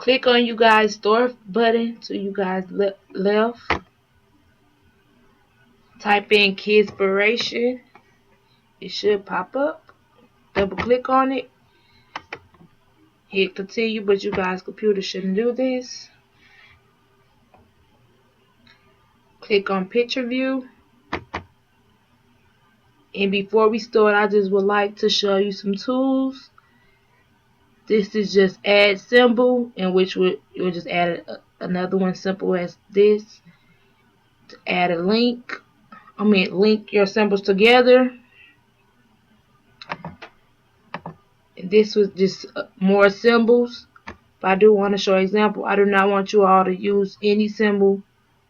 Click on you guys store button to you guys left. Type in Kidspiration. It should pop up. Double click on it. Hit continue, but you guys' computer shouldn't do this. Click on picture view. And before we start, I just would like to show you some tools. This is just add symbol, in which you'll just add another one simple as this. To add a link. Link your symbols together. And this was just more symbols. But I do want to show an example. I do not want you all to use any symbol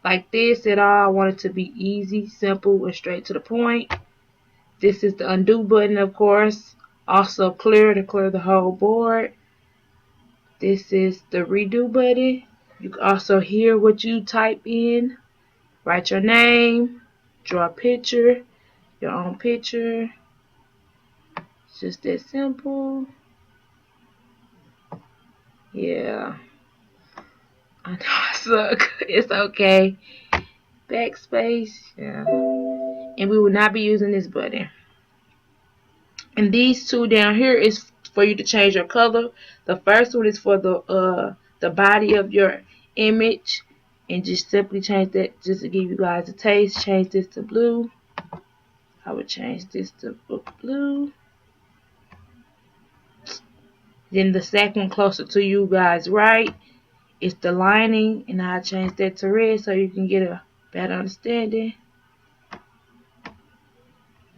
like this at all. I want it to be easy, simple, and straight to the point. This is the undo button, of course. Also clear to clear the whole board. This is the redo button. You can also hear what you type in. Write your name. Draw a picture. Your own picture. It's just that simple. Yeah. I know I suck. It's okay. Backspace. Yeah. And we will not be using this button. And these two down here is for you to change your color. The first one is for the body of your image, and just simply change that, just to give you guys a taste. Change this to blue. I would change this to blue. Then the second closer to you guys right is the lining, and I change that to red so you can get a better understanding.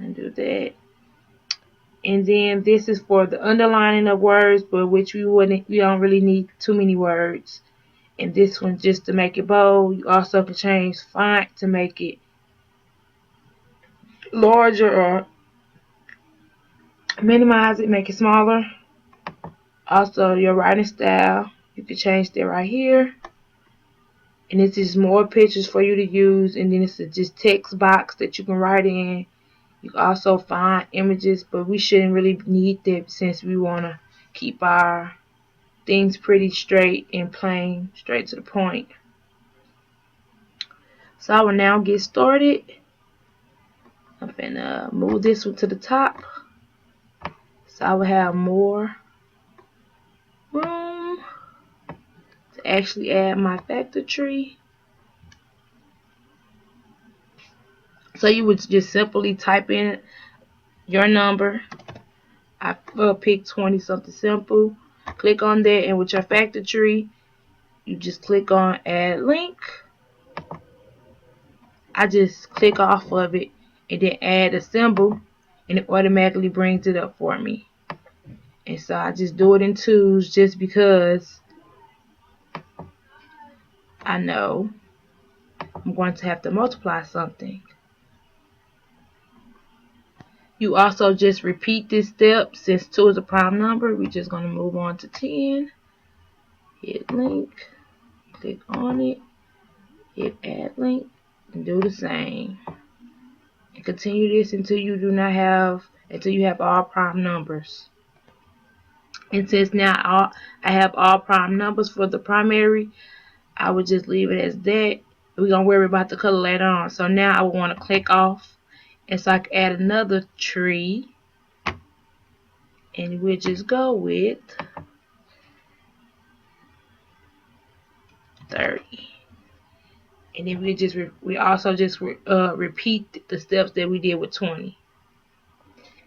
And do that. And then this is for the underlining of words, but which we don't really need too many words. And this one just to make it bold. You also can change font to make it larger or minimize it, make it smaller. Also your writing style, you can change that right here. And this is more pictures for you to use, and then it's just text box that you can write in. You can also find images, but we shouldn't really need that since we want to keep our things pretty straight and plain, straight to the point. So I will now get started. I'm gonna move this one to the top, so I will have more room to actually add my factor tree. So you would just simply type in your number. I picked 20 something simple. Click on that, and with your factor tree, you just click on add link. I just click off of it and then add a symbol, and it automatically brings it up for me. And so I just do it in twos just because I know I'm going to have to multiply something. You also just repeat this step. Since 2 is a prime number, we're just going to move on to 10. Hit link, click on it, hit add link, and do the same. And continue this until you have all prime numbers. And since now I have all prime numbers for the primary, I would just leave it as that. We're going to worry about the color later on. So now I would want to click off. And so I can add another tree. And we'll just go with 30. And then we also just repeat the steps that we did with 20.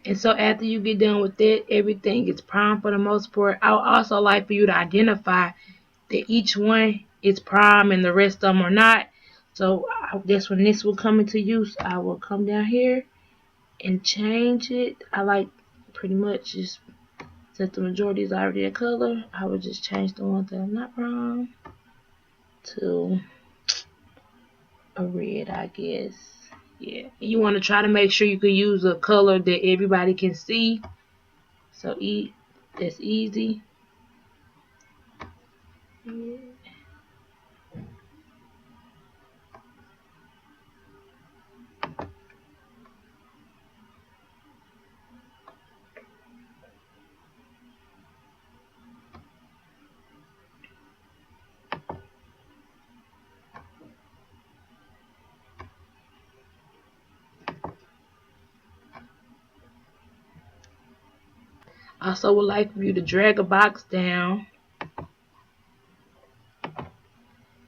And so after you get done with that, everything is prime for the most part. I would also like for you to identify that each one is prime and the rest of them are not. So that's when this will come into use. I will come down here and change it. I like pretty much just, since the majority is already a color, I would just change the ones that are not prime to a red, I guess. Yeah, you want to try to make sure you can use a color that everybody can see. So that's easy. Yeah. I also would like for you to drag a box down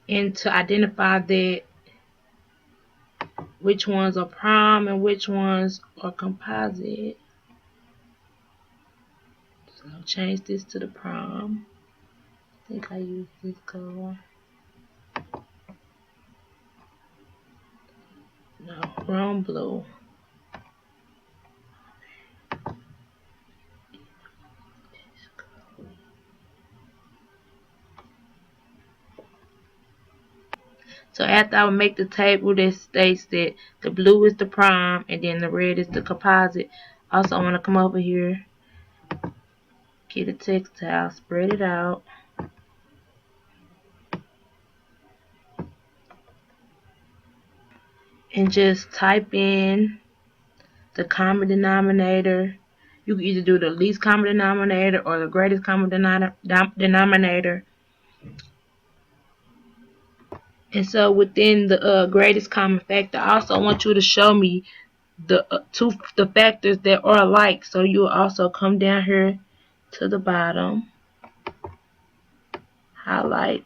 and to identify that which ones are prime and which ones are composite. So I'll change this to the prime. I think I use this color. No, wrong blue. So after I would make the table that states that the blue is the prime and then the red is the composite, also I want to come over here, get a textile, spread it out, and just type in the common denominator. You can either do the least common denominator or the greatest common denominator. And so within the greatest common factor, I also want you to show me the factors that are alike. So you will also come down here to the bottom, highlight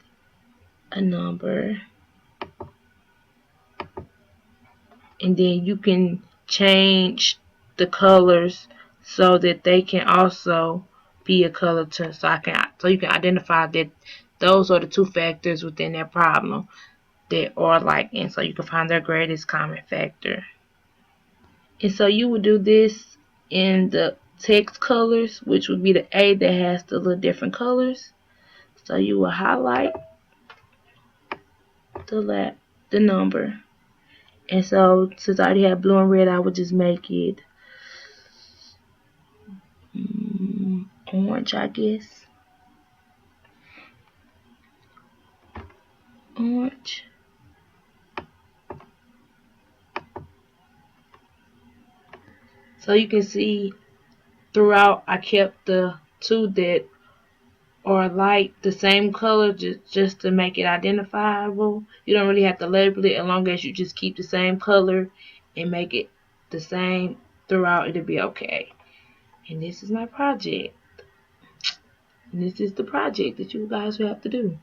a number, and then you can change the colors so that they can also be a color too. So you can identify that those are the two factors within that problem that are alike, and so you can find their greatest common factor. And so you would do this in the text colors, which would be the A that has the little different colors. So you will highlight the number. And so since I already have blue and red, I would just make it orange, I guess. Orange. So you can see throughout I kept the two that are like the same color just to make it identifiable. You don't really have to label it as long as you just keep the same color and make it the same throughout, it'll be okay. And this is my project. And this is the project that you guys will have to do.